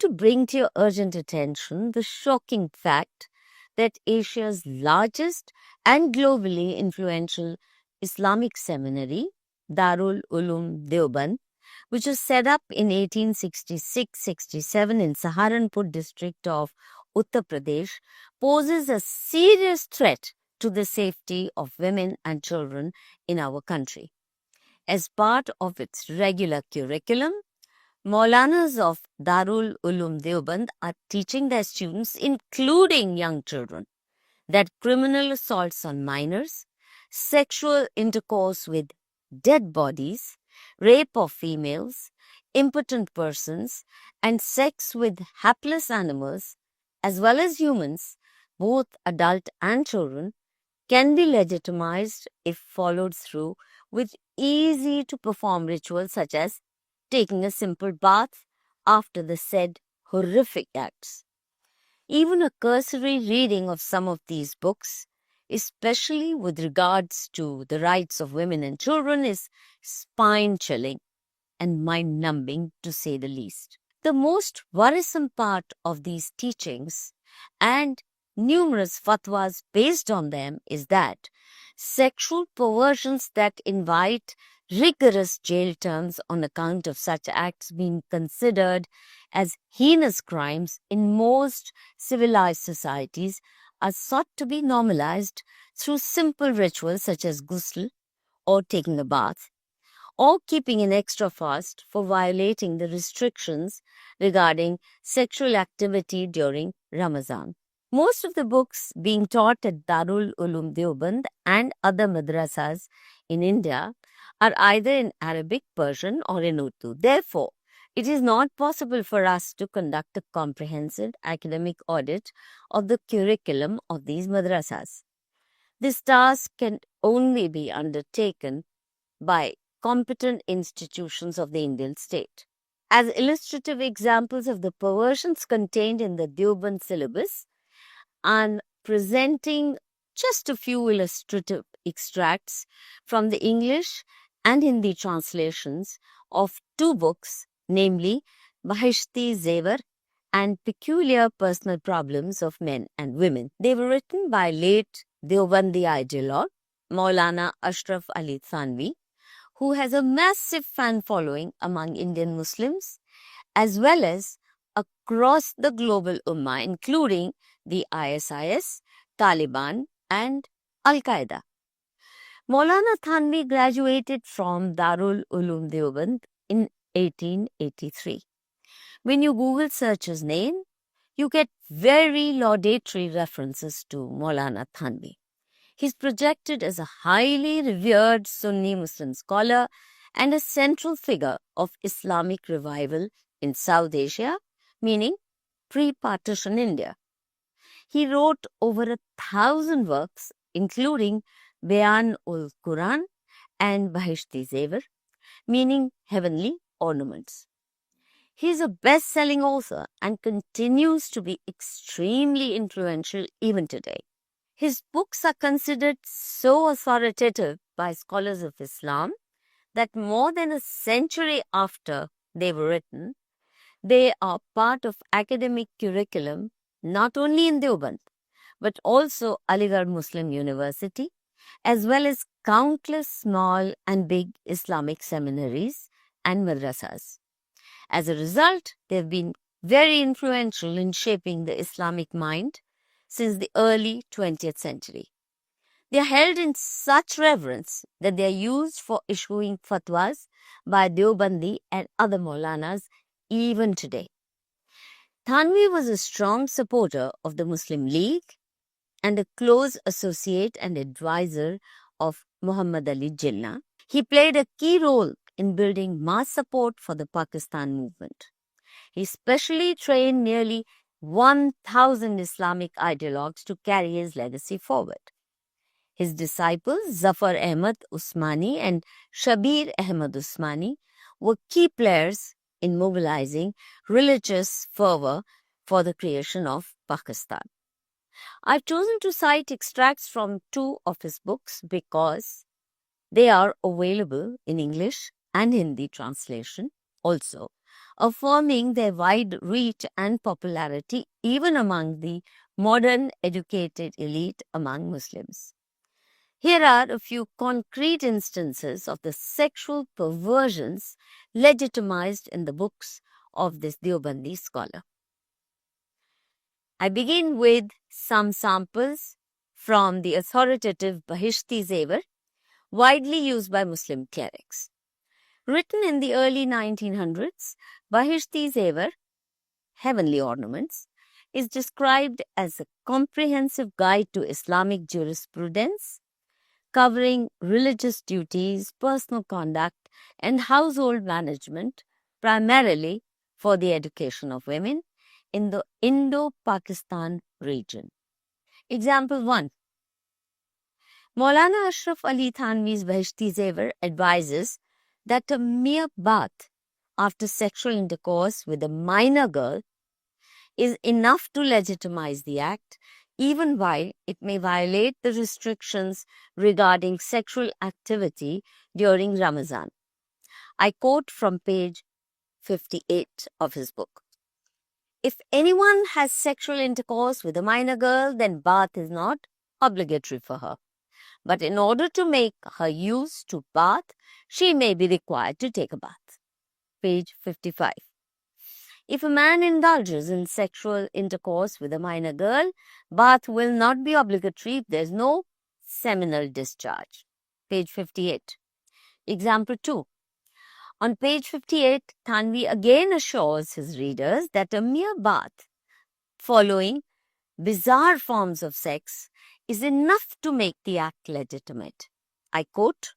to bring to your urgent attention the shocking fact that Asia's largest and globally influential Islamic seminary, Darul Uloom Deoband, which was set up in 1866-67 in Saharanpur district of Uttar Pradesh, poses a serious threat to the safety of women and children in our country. As part of its regular curriculum, Maulanas of Darul Uloom Deoband are teaching their students, including young children, that criminal assaults on minors, sexual intercourse with dead bodies, rape of females, impotent persons, and sex with hapless animals, as well as humans, both adult and children, can be legitimized if followed through with easy to perform rituals such as taking a simple bath after the said horrific acts. Even a cursory reading of some of these books, especially with regards to the rights of women and children, is spine-chilling and mind-numbing to say the least. The most worrisome part of these teachings and numerous fatwas based on them is that sexual perversions that invite rigorous jail terms on account of such acts being considered as heinous crimes in most civilized societies are sought to be normalized through simple rituals such as ghusl or taking a bath, or keeping an extra fast for violating the restrictions regarding sexual activity during Ramadan. Most of the books being taught at Darul Uloom Deoband and other madrasas in India are either in Arabic, Persian, or in Urdu. Therefore, it is not possible for us to conduct a comprehensive academic audit of the curriculum of these madrasas. This task can only be undertaken by competent institutions of the Indian state. As illustrative examples of the perversions contained in the Deoband syllabus, and presenting just a few illustrative extracts from the English and Hindi translations of two books, namely Bahishti Zevar and Peculiar Personal Problems of Men and Women. They were written by late Deobandi ideologue Maulana Ashraf Ali Thanvi, who has a massive fan following among Indian Muslims as well as across the global ummah, including the ISIS, Taliban, and Al-Qaeda. Maulana Thanvi graduated from Darul Uloom Deoband in 1883. When you Google search his name, you get very laudatory references to Maulana Thanvi. He's projected as a highly revered Sunni Muslim scholar and a central figure of Islamic revival in South Asia, meaning pre-partition India. He wrote over 1,000 works, including Bayan ul Quran and Bahishti Zevar, meaning heavenly ornaments. He is a best-selling author and continues to be extremely influential even today. His books are considered so authoritative by scholars of Islam that more than a century after they were written, they are part of academic curriculum not only in Deoband, but also Aligarh Muslim University, as well as countless small and big Islamic seminaries and madrasas. As a result, they have been very influential in shaping the Islamic mind since the early 20th century. They are held in such reverence that they are used for issuing fatwas by Deobandi and other Maulanas even today. Thanvi was a strong supporter of the Muslim League and a close associate and advisor of Muhammad Ali Jinnah. He played a key role in building mass support for the Pakistan movement. He specially trained nearly 1,000 Islamic ideologues to carry his legacy forward. His disciples, Zafar Ahmad Usmani and Shabir Ahmad Usmani, were key players in mobilizing religious fervor for the creation of Pakistan. I've chosen to cite extracts from two of his books because they are available in English and Hindi translation also affirming their wide reach and popularity even among the modern educated elite among Muslims. Here are a few concrete instances of the sexual perversions legitimized in the books of this Deobandi scholar. I begin with some samples from the authoritative Bahishti Zevar, widely used by Muslim clerics. Written in the early 1900s, Bahishti Zevar, Heavenly Ornaments, is described as a comprehensive guide to Islamic jurisprudence, covering religious duties, personal conduct, and household management, primarily for the education of women in the Indo-Pakistan region. Example 1. Maulana Ashraf Ali Thanvi's Bahishti Zevar advises that a mere bath after sexual intercourse with a minor girl is enough to legitimize the act, even while it may violate the restrictions regarding sexual activity during Ramadan. I quote from page 58 of his book. If anyone has sexual intercourse with a minor girl, then bath is not obligatory for her. But in order to make her use to bath, she may be required to take a bath. Page 55. If a man indulges in sexual intercourse with a minor girl, bath will not be obligatory if there is no seminal discharge. Page 58. Example 2. On page 58, Thanvi again assures his readers that a mere bath following bizarre forms of sex is enough to make the act legitimate. I quote,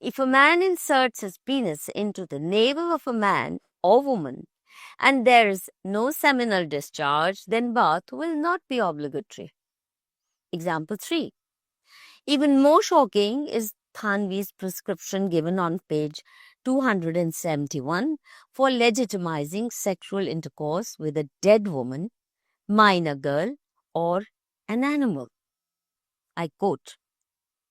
"If a man inserts his penis into the navel of a man or woman and there is no seminal discharge, then bath will not be obligatory." Example 3. Even more shocking is Thanvi's prescription given on page 271 for legitimizing sexual intercourse with a dead woman, minor girl, or an animal. I quote,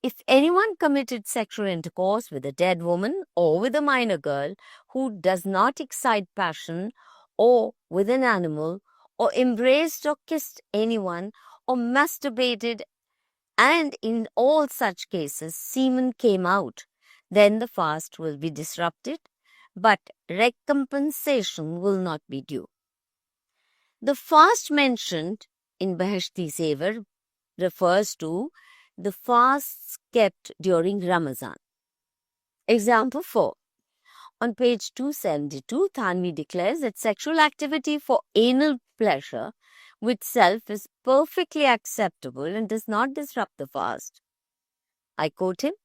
"If anyone committed sexual intercourse with a dead woman or with a minor girl who does not excite passion, or with an animal, or embraced or kissed anyone, or masturbated, and in all such cases semen came out, then the fast will be disrupted, but recompensation will not be due." The fast mentioned in Bahishti Zevar refers to the fasts kept during Ramadan. Example 4. On page 272, Thanvi declares that sexual activity for anal pleasure with self is perfectly acceptable and does not disrupt the fast. I quote him,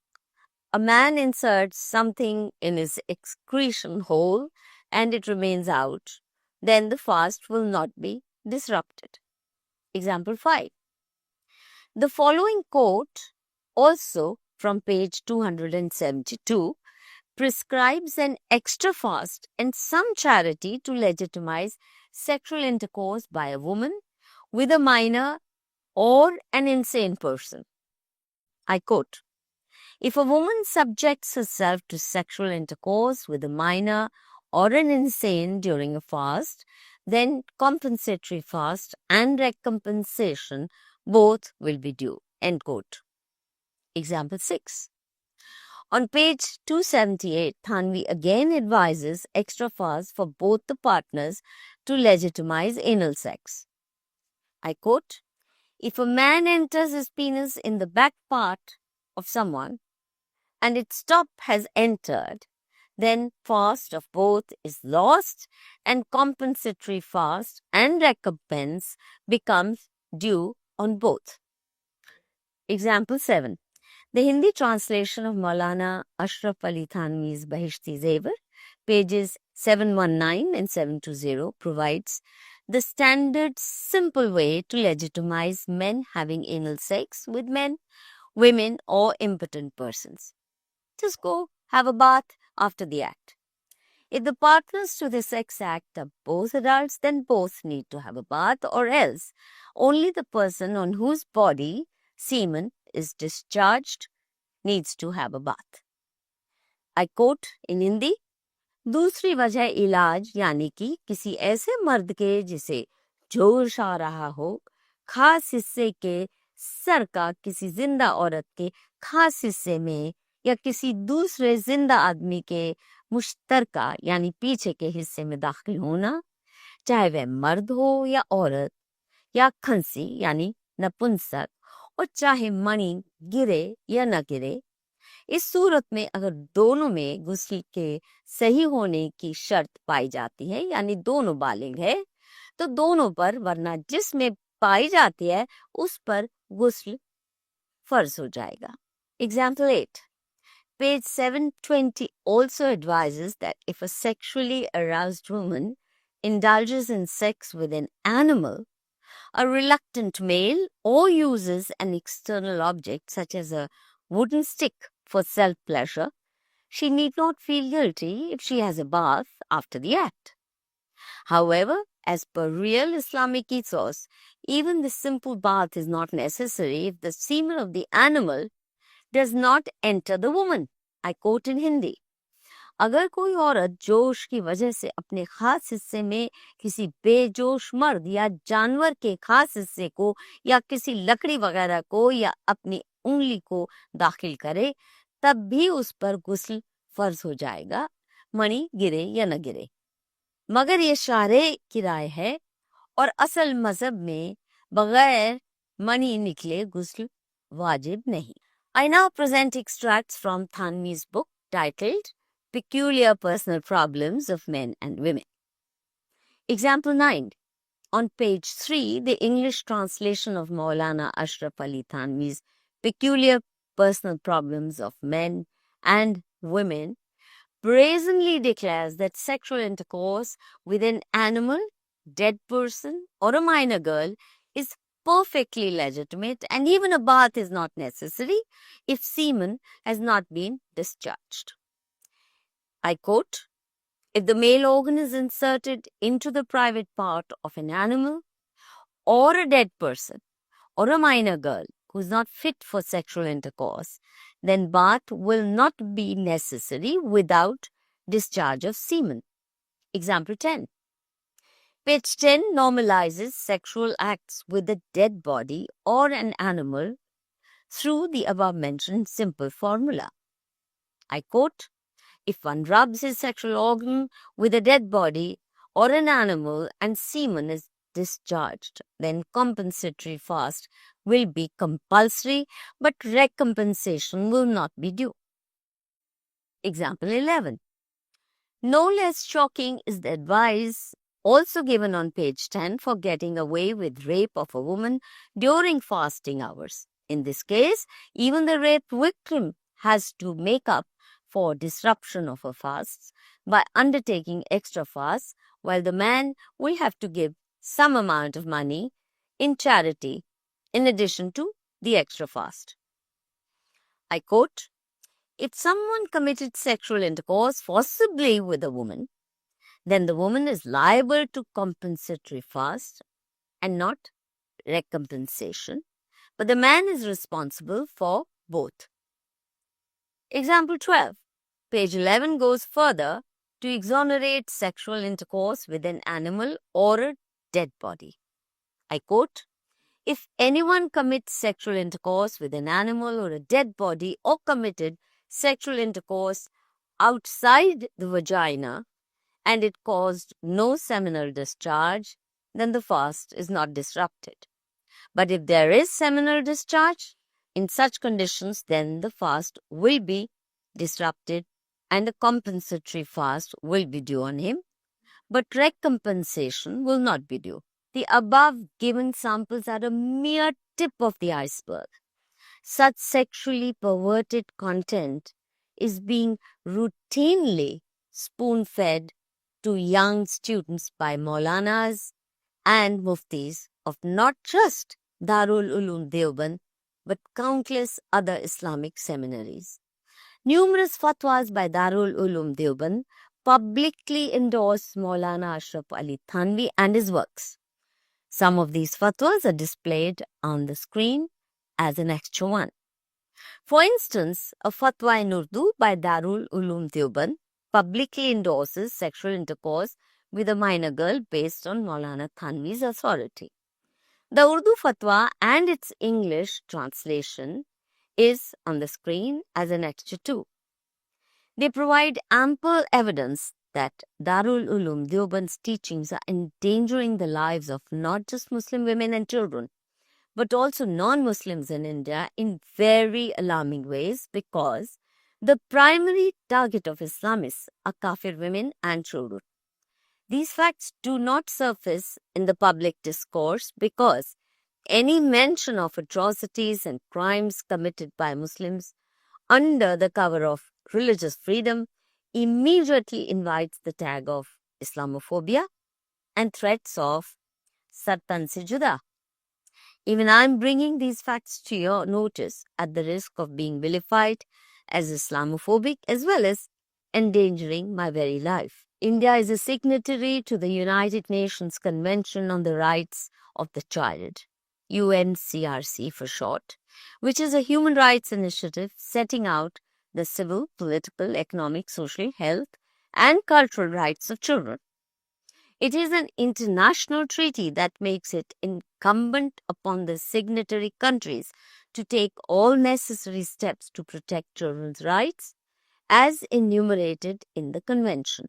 "A man inserts something in his excretion hole and it remains out, then the fast will not be disrupted." Example 5. The following quote, also from page 272, prescribes an extra fast and some charity to legitimize sexual intercourse by a woman with a minor or an insane person. I quote, "If a woman subjects herself to sexual intercourse with a minor or an insane during a fast, then compensatory fast and recompensation both will be due." End quote. Example 6. On page 278, Thanvi again advises extra fast for both the partners to legitimize anal sex. I quote, "If a man enters his penis in the back part of someone and its top has entered, then fast of both is lost and compensatory fast and recompense becomes due on both." Example 7. The Hindi translation of Maulana Ashraf Ali Thanvi's Bahishti Zevar, pages 719 and 720, provides the standard simple way to legitimize men having anal sex with men, women, or impotent persons. Just go have a bath after the act. If the partners to the sex act are both adults, then both need to have a bath, or else only the person on whose body semen is discharged needs to have a bath. I quote in Hindi, दूसरी वजह इलाज यानी कि किसी ऐसे मर्द के जिसे जोश आ रहा हो, खास हिस्से के सर का किसी जिंदा औरत के खास हिस्से में या किसी दूसरे जिंदा आदमी के मुश्तरका यानी पीछे के हिस्से में दाखिल होना, चाहे वह मर्द हो या औरत, या खंसी यानी नपुंसक, और चाहे मणि गिरे या न गिरे। इस सूरत में अगर दोनों में गुस्ल के सही होने की शर्त पाई जाती है यानी दोनों बालिग है, तो दोनों पर, वरना जिसमें पाई जाती है उस पर गुस्ल फर्ज हो जाएगा। Example 8. Page 720 also advises that if a sexually aroused woman indulges in sex with an animal, a reluctant male, or uses an external object such as a wooden stick for self-pleasure, she need not feel guilty if she has a bath after the act. However, as per real Islamic ethos, even the simple bath is not necessary if the semen of the animal does not enter the woman. I quote in Hindi. अगर कोई औरत जोश की वजह से अपने खास हिस्से में किसी बेजोश मर्द या जानवर के खास हिस्से को या किसी लकड़ी वगैरह को या अपनी उंगली को दाखिल करे, तब भी उस पर गुस्ल फर्ज हो जाएगा, मणि गिरे या न गिरे। मगर ये शारे की राय है और असल मजहब में बगैर मणि निकले गुस्ल वाजिब नहीं। I now present extracts from Thanvi's book titled Peculiar Personal Problems of Men and Women. Example 9. On page 3, the English translation of Maulana Ashraf Ali Thanvi's Peculiar Personal Problems of Men and Women brazenly declares that sexual intercourse with an animal, dead person, or a minor girl is perfectly legitimate, and even a bath is not necessary if semen has not been discharged. I quote, if the male organ is inserted into the private part of an animal or a dead person or a minor girl who is not fit for sexual intercourse, then bath will not be necessary without discharge of semen. Example 10. Page 10 normalizes sexual acts with a dead body or an animal through the above-mentioned simple formula. I quote, if one rubs his sexual organ with a dead body or an animal and semen is discharged, then compensatory fast will be compulsory, but recompensation will not be due. Example 11. No less shocking is the advice also given on page 10 for getting away with rape of a woman during fasting hours. In this case, even the raped victim has to make up for disruption of her fasts by undertaking extra fasts, while the man will have to give some amount of money in charity in addition to the extra fast. I quote, if someone committed sexual intercourse forcibly with a woman, then the woman is liable to compensatory fast and not recompensation, but the man is responsible for both. Example 12. Page 11 goes further to exonerate sexual intercourse with an animal or a dead body. I quote, if anyone commits sexual intercourse with an animal or a dead body or committed sexual intercourse outside the vagina and it caused no seminal discharge, then the fast is not disrupted. But if there is seminal discharge, in such conditions, then the fast will be disrupted and a compensatory fast will be due on him, but recompensation will not be due. The above given samples are a mere tip of the iceberg. Such sexually perverted content is being routinely spoon-fed to young students by Maulanas and Muftis of not just Darul Uloom Deoband, but countless other Islamic seminaries. Numerous fatwas by Darul Uloom Deoband publicly endorse Maulana Ashraf Ali Thanvi and his works. Some of these fatwas are displayed on the screen as an extra one. For instance, a fatwa in Urdu by Darul Uloom Deoband, publicly endorses sexual intercourse with a minor girl based on Maulana Thanvi's authority. The Urdu fatwa and its English translation is on the screen as an extra too. They provide ample evidence that Darul Uloom Deoband's teachings are endangering the lives of not just Muslim women and children, but also non-Muslims in India in very alarming ways, because the primary target of Islamists are kafir women and children. These facts do not surface in the public discourse because any mention of atrocities and crimes committed by Muslims under the cover of religious freedom immediately invites the tag of Islamophobia and threats of Sartan se juda. Even I am bringing these facts to your notice at the risk of being vilified as Islamophobic as well as endangering my very life. India is a signatory to the United Nations Convention on the Rights of the Child, UNCRC for short, which is a human rights initiative setting out the civil, political, economic, social, health, and cultural rights of children. It is an international treaty that makes it incumbent upon the signatory countries to take all necessary steps to protect children's rights as enumerated in the convention.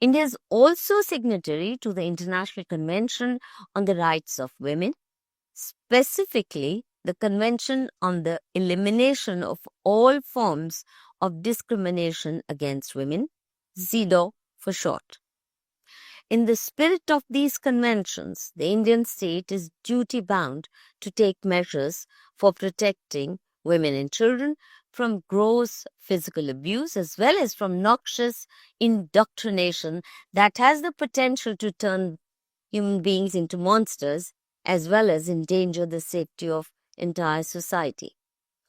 India is also signatory to the International Convention on the Rights of Women, specifically the Convention on the Elimination of All Forms of Discrimination Against Women, CEDAW for short. In the spirit of these conventions, the Indian state is duty-bound to take measures for protecting women and children from gross physical abuse as well as from noxious indoctrination that has the potential to turn human beings into monsters as well as endanger the safety of entire society.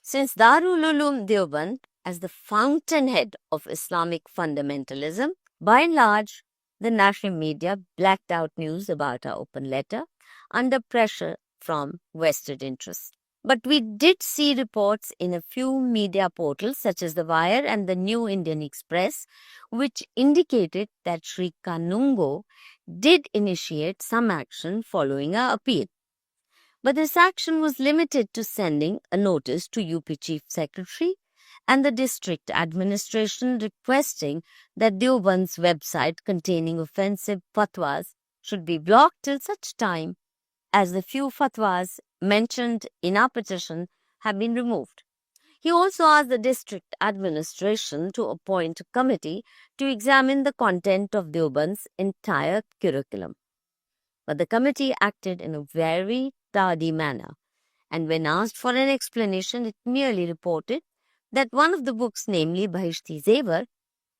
Since Darul Uloom Deoband, as the fountainhead of Islamic fundamentalism, by and large, the national media blacked out news about our open letter under pressure from vested interests. But we did see reports in a few media portals such as The Wire and the New Indian Express, which indicated that Sri Kanungo did initiate some action following our appeal. But this action was limited to sending a notice to UP Chief Secretary and the district administration requesting that Deoband's website containing offensive fatwas should be blocked till such time as the few fatwas mentioned in our petition have been removed. He also asked the district administration to appoint a committee to examine the content of Deoband's entire curriculum. But the committee acted in a very tardy manner, and when asked for an explanation, it merely reported that one of the books, namely Bahishti Zevar,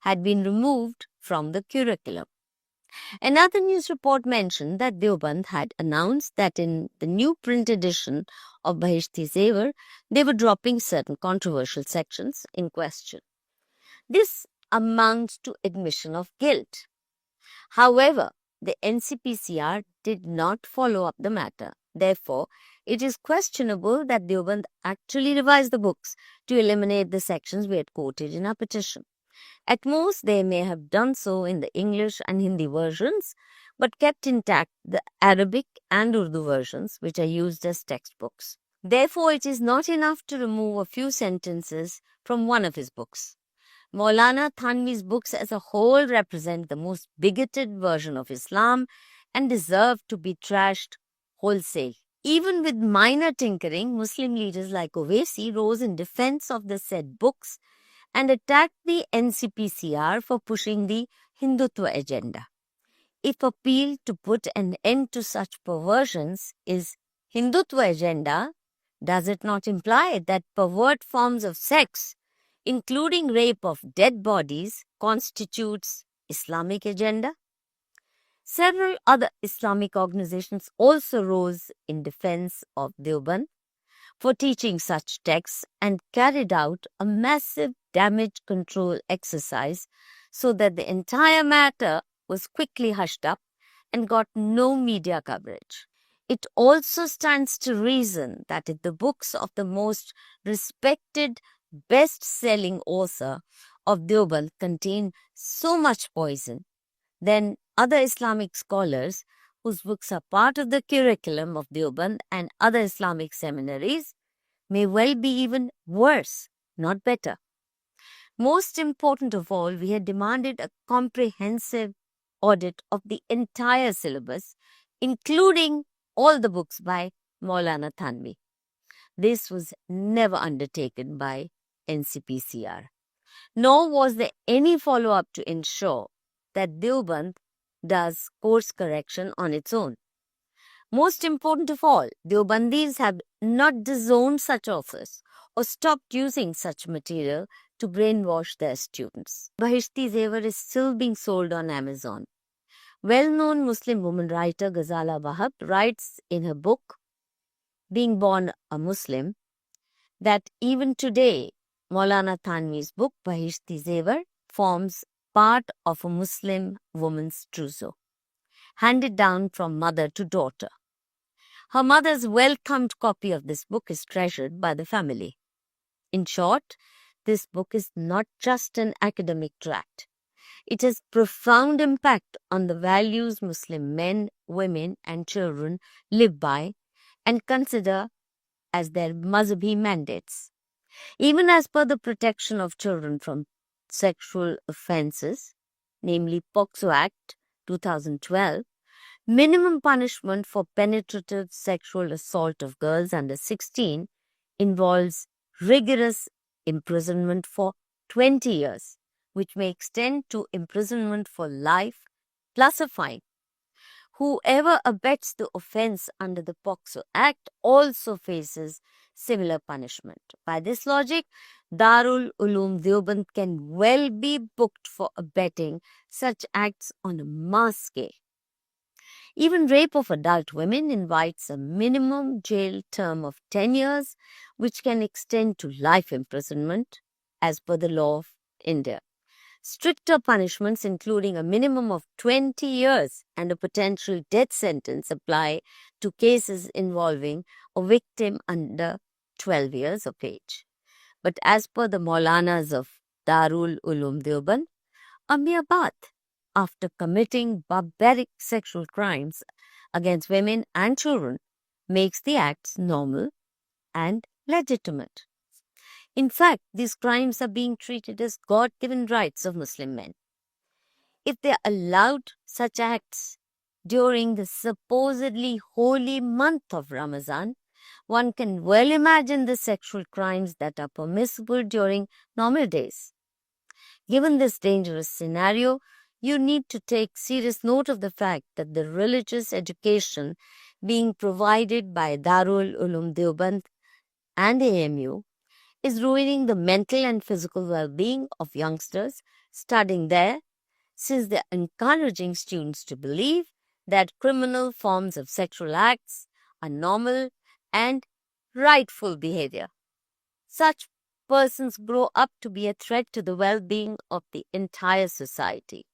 had been removed from the curriculum. Another news report mentioned that Deoband had announced that in the new print edition of Bahishti Zevar, they were dropping certain controversial sections in question. This amounts to admission of guilt. However, the NCPCR did not follow up the matter. Therefore, it is questionable that Deoband actually revised the books to eliminate the sections we had quoted in our petition. At most, they may have done so in the English and Hindi versions, but kept intact the Arabic and Urdu versions, which are used as textbooks. Therefore, it is not enough to remove a few sentences from one of his books. Maulana Thanvi's books as a whole represent the most bigoted version of Islam and deserve to be trashed wholesale. Even with minor tinkering, Muslim leaders like Owaisi rose in defense of the said books and attacked the NCPCR for pushing the Hindutva agenda. If appeal to put an end to such perversions is Hindutva agenda, does it not imply that pervert forms of sex, including rape of dead bodies, constitutes Islamic agenda? Several other Islamic organizations also rose in defense of Deoband for teaching such texts and carried out a massive damage control exercise so that the entire matter was quickly hushed up and got no media coverage. It also stands to reason that if the books of the most respected, best-selling author of Deoband contain so much poison, then other Islamic scholars whose books are part of the curriculum of Deoband and other Islamic seminaries may well be even worse, not better. Most important of all, we had demanded a comprehensive audit of the entire syllabus, including all the books by Maulana Thanvi. This was never undertaken by NCPCR. Nor was there any follow-up to ensure that Deoband does course correction on its own. Most important of all, Deobandis have not disowned such authors or stopped using such material to brainwash their students. Bahishti Zevar is still being sold on Amazon. Well-known Muslim woman writer Ghazala Wahab writes in her book, Being Born a Muslim, that even today, Maulana Thanvi's book, Bahishti Zevar, forms part of a Muslim woman's trousseau, handed down from mother to daughter. Her mother's welcomed copy of this book is treasured by the family. In short, this book is not just an academic tract. It has profound impact on the values Muslim men, women, and children live by and consider as their mazhabi mandates. Even as per the Protection of Children from Sexual Offences, namely POCSO Act 2012, minimum punishment for penetrative sexual assault of girls under 16 involves rigorous imprisonment for 20 years, which may extend to imprisonment for life plus a fine. Whoever abets the offence under the POCSO Act also faces similar punishment. By this logic, Darul Uloom Deoband can well be booked for abetting such acts on a mass scale. Even rape of adult women invites a minimum jail term of 10 years, which can extend to life imprisonment as per the law of India. Stricter punishments, including a minimum of 20 years and a potential death sentence, apply to cases involving a victim under 12 years of age. But as per the Maulanas of Darul Uloom Deoband, a mere baat, after committing barbaric sexual crimes against women and children, makes the acts normal and legitimate. In fact, these crimes are being treated as God-given rights of Muslim men. If they are allowed such acts during the supposedly holy month of Ramadan, one can well imagine the sexual crimes that are permissible during normal days. Given this dangerous scenario, you need to take serious note of the fact that the religious education being provided by Darul Uloom Deoband and AMU is ruining the mental and physical well-being of youngsters studying there, since they're encouraging students to believe that criminal forms of sexual acts are normal and rightful behavior. Such persons grow up to be a threat to the well-being of the entire society.